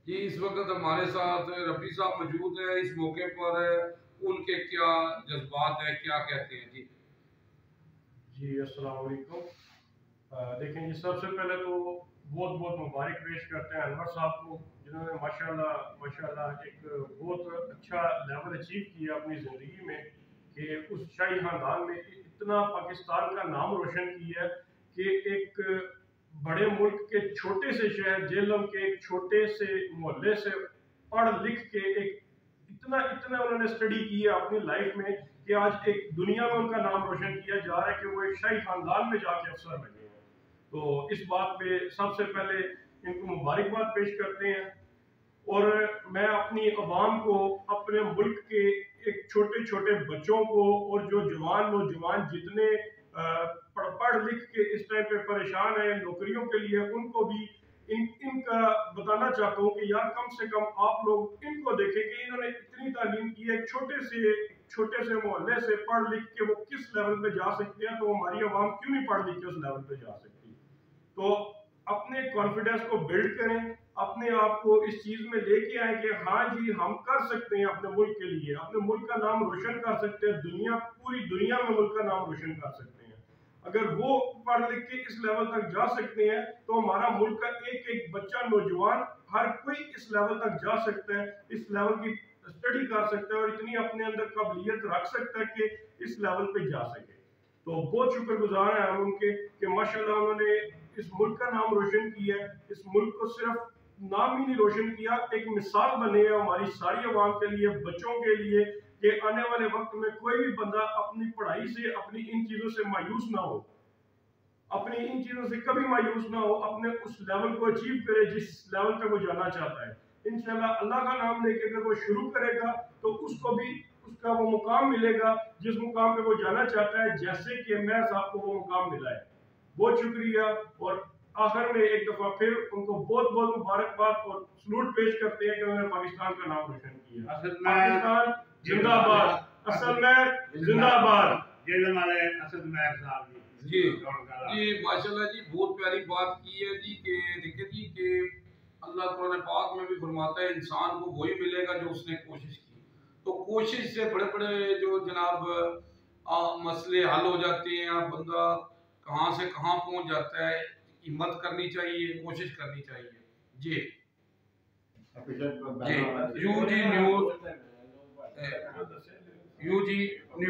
जी, इस वक्त हमारे साथ रफ़ी साहब मौजूद हैं। इस मौके पर उनके क्या जज्बात हैं, क्या कहते हैं? जी। जी, अस्सलाम वालेकुम। देखें जी, सबसे पहले तो बहुत-बहुत मुबारक पेश करते हैं अनवर साहब को, जिन्होंने माशाल्लाह माशाल्लाह एक बहुत अच्छा लेवल अचीव किया अपनी ज़िंदगी में कि उस शाही ख़ानदान में इतना पाकिस्तान का नाम रोशन किया कि एक बड़े मुल्क के छोटे से शहर जेहलम के एक छोटे से मोहल्ले से पढ़ लिख के एक इतना इतना उन्होंने स्टडी किया अपनी लाइफ में कि आज एक दुनिया में उनका नाम रोशन किया जा रहा है कि वो एक शाही खानदान में जाके अफसर बने हैं। तो इस बात पे सबसे पहले इनको मुबारकबाद पेश करते हैं। और मैं अपनी अवाम को, अपने मुल्क के एक छोटे छोटे बच्चों को और जो जवान नौजवान जितने पढ़ लिख के इस टाइम पे परेशान है नौकरियों के लिए, उनको भी इनका बताना चाहता हूँ कि यार कम से कम आप लोग इनको देखें कि इन्होंने इतनी तालीम की है, छोटे से मोहल्ले से पढ़ लिख के वो किस लेवल पे जा सकते हैं, तो हमारी आवाम क्यों नहीं पढ़ लिख के उस लेवल पे जा सकती। तो अपने कॉन्फिडेंस को बिल्ड करें, अपने आप को इस चीज में लेके आए कि हाँ जी हम कर सकते हैं, अपने मुल्क के लिए अपने मुल्क का नाम रोशन कर सकते हैं, पूरी दुनिया में मुल्क का नाम रोशन कर सकते हैं। अगर वो पढ़ लिख के इस लेवल तक जा सकते हैं तो हमारा मुल्क का एक एक बच्चा नौजवान हर कोई इस लेवल तक जा सकता है, इस लेवल की स्टडी कर सकता है और इतनी अपने अंदर काबिलियत रख सकता है कि इस लेवल पे जा सके। तो बहुत शुक्रगुजार हैं हम उनके कि माशाल्लाह उन्होंने इस मुल्क का नाम रोशन किया है। इस मुल्क को सिर्फ नाम ही नहीं रोशन किया, एक मिसाल बने हैं हमारी सारी आवाम के लिए, बच्चों के लिए, कि आने वाले वक्त में कोई भी बंदा अपनी पढ़ाई से, अपनी इन चीजों से मायूस ना हो, अपनी इन चीजों से कभी मायूस ना हो, अपने उस लेवल को अचीव करे जिस लेवल पे वो जाना चाहता है। इंशाल्लाह अल्लाह का नाम लेके अगर वो शुरू करेगा तो उसको भी उसका वो मुकाम मिलेगा जिस मुकाम पे वो जाना चाहता है, जैसे कि मैं साहब को वो मुकाम मिला है। बहुत शुक्रिया। और आखिर में एक दफा फिर उनको बहुत बहुत मुबारकबाद और सलूट पेश करते हैं कि उन्होंने पाकिस्तान का नाम रोशन किया। पाकिस्तान जिंदाबाद, असल में जिंदाबाद। जी जी, माशाल्लाह जी, बहुत प्यारी बात की है जी कि देखिए जी कि अल्लाह कुरान पाक में भी फरमाता है इंसान को वही मिलेगा जो उसने कोशिश की। तो कोशिश से बड़े बड़े जो जनाब मसले हल हो जाते हैं, बंदा कहाँ से कहाँ पहुँच जाता है। हिम्मत करनी चाहिए, कोशिश करनी चाहिए। जी जी, U G News, U G news.